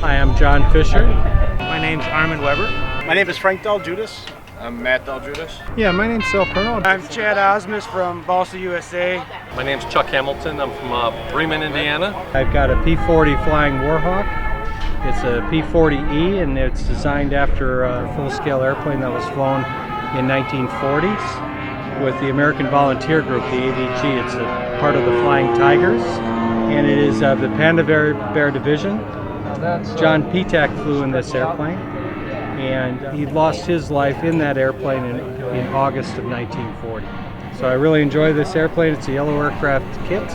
Hi, I'm John Fischer. My name's Armin Weber. My name is Frank Judas. I'm Matt Judas. Yeah, my name's Sal Perno. I'm Chad Osmus from Balsa, USA. My name's Chuck Hamilton. I'm from Bremen, Indiana. I've got a P-40 Flying Warhawk. It's a P-40E, and it's designed after a full-scale airplane that was flown in 1940s with the American Volunteer Group, the AVG. It's a part of the Flying Tigers, and it is the Panda Bear Division. John Petak flew in this airplane, and he lost his life in that airplane in August of 1940. So I really enjoy this airplane. It's a yellow aircraft kit.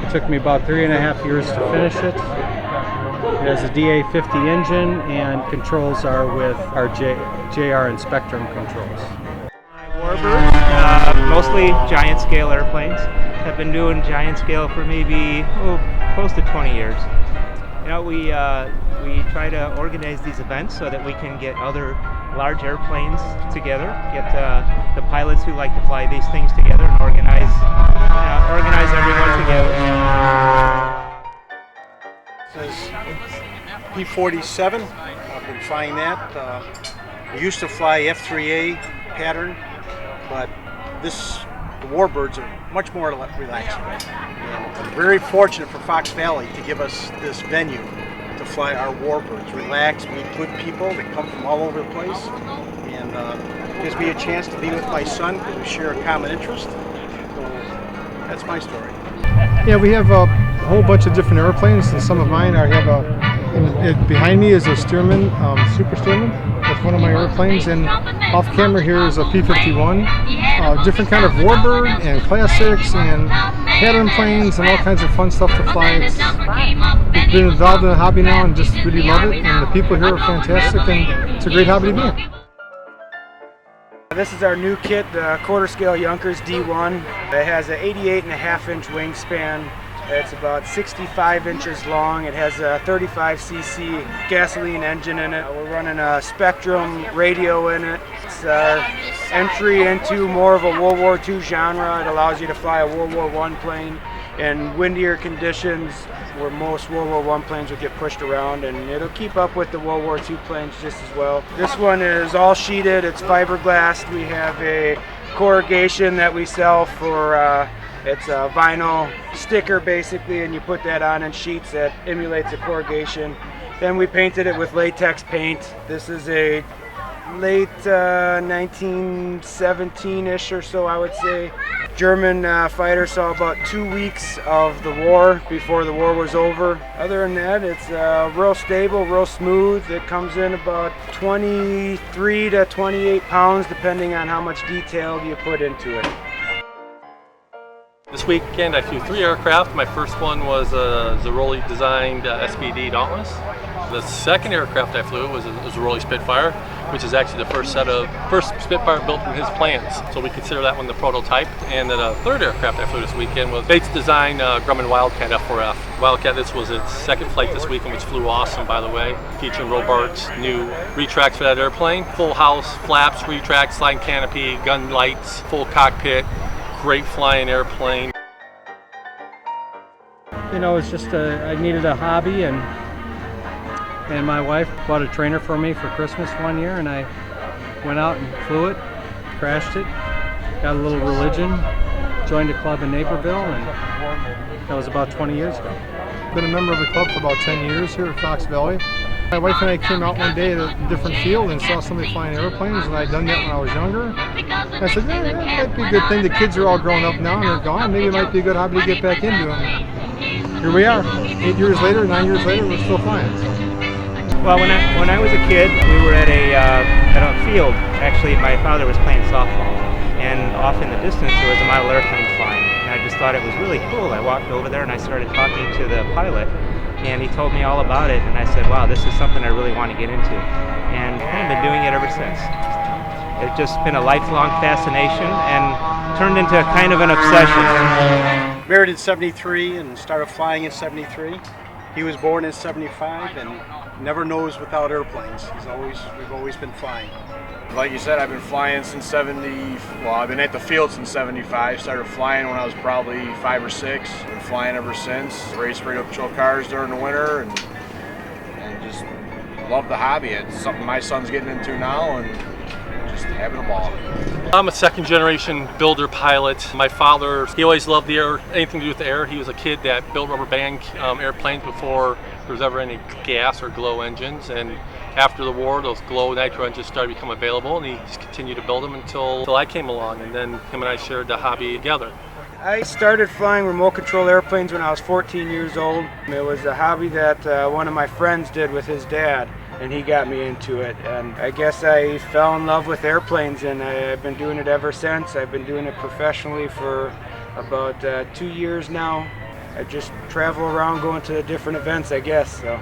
It took me about 3.5 years to finish it. It has a DA-50 engine, and controls are with our JR and Spectrum controls. Warbirds, mostly giant scale airplanes. Have been doing giant scale for maybe close to 20 years. You know, we try to organize these events so that we can get other large airplanes together, get the pilots who like to fly these things together, and organize everyone together. This is P-47. I've been flying that. I used to fly F-3A pattern, but the Warbirds are much more relaxing. I'm very fortunate for Fox Valley to give us this venue to fly our Warbirds. Relax, meet good people that come from all over the place, and gives me a chance to be with my son because we share a common interest. So that's my story. Yeah, we have a whole bunch of different airplanes, and some of mine behind me is a Stearman, Super Stearman. That's one of my airplanes, and off camera here is a P-51. Different kind of Warbird and classics and pattern planes and all kinds of fun stuff to fly. We've been involved in the hobby now and just really love it, and the people here are fantastic, and it's a great hobby to be in. This is our new kit, the quarter scale Junkers D1. It has an 88.5-inch wingspan. It's about 65 inches long. It has a 35cc gasoline engine in it. We're running a Spectrum radio in it. It's our entry into more of a World War II genre. It allows you to fly a World War I plane in windier conditions where most World War I planes would get pushed around, and it'll keep up with the World War II planes just as well. This one is all sheeted. It's fiberglass. We have a corrugation that we sell for it's a vinyl sticker basically, and you put that on in sheets that emulates a corrugation. Then we painted it with latex paint. This is a late 1917-ish or so, I would say. German fighter saw about 2 weeks of the war before the war was over. Other than that, it's real stable, real smooth. It comes in about 23 to 28 pounds depending on how much detail you put into it. This weekend I flew 3 aircraft. My first one was a Zeroli designed SPD Dauntless. The second aircraft I flew was a Zeroli Spitfire, which is actually the first Spitfire built from his plans. So we consider that one the prototype. And the third aircraft I flew this weekend was Bates Design Grumman Wildcat F4F. Wildcat, this was its second flight this weekend, which flew awesome, by the way. Featuring Robart's new retracts for that airplane. Full house, flaps, retracts, sliding canopy, gun lights, full cockpit. Great flying airplane. You know, it's just I needed a hobby, and my wife bought a trainer for me for Christmas one year, and I went out and flew it, crashed it, got a little religion, joined a club in Naperville, and that was about 20 years ago. Been a member of the club for about 10 years here at Fox Valley. My wife and I came out one day at a different field and saw somebody flying airplanes, and I'd done that when I was younger. I said, yeah, that might be a good thing. The kids are all grown up now and they're gone. Maybe it might be a good hobby to get back into them. Here we are, 8 years later, 9 years later, we're still flying. Well, when I was a kid, we were at a field. Actually, my father was playing softball, and off in the distance there was a model airplane flying, and I just thought it was really cool. I walked over there and I started talking to the pilot, and he told me all about it, and I said, wow, this is something I really want to get into, and I've been doing it ever since. It's just been a lifelong fascination and turned into kind of an obsession. Married in '73 and started flying in '73. He was born in '75 and never knows without airplanes. We've always been flying. Like you said, I've been flying since I've been at the field since '75. Started flying when I was probably 5 or 6. Been flying ever since. Raced radio patrol cars during the winter, and just love the hobby. It's something my son's getting into now, and just having a ball. I'm a second generation builder pilot. My father, he always loved the air, anything to do with the air. He was a kid that built rubber band airplanes before there was ever any gas or glow engines. And after the war, those glow nitro engines started to become available, and he just continued to build them until I came along, and then him and I shared the hobby together. I started flying remote control airplanes when I was 14 years old. It was a hobby that one of my friends did with his dad, and he got me into it. And I guess I fell in love with airplanes, and I've been doing it ever since. I've been doing it professionally for about 2 years now. I just travel around going to different events, I guess. So.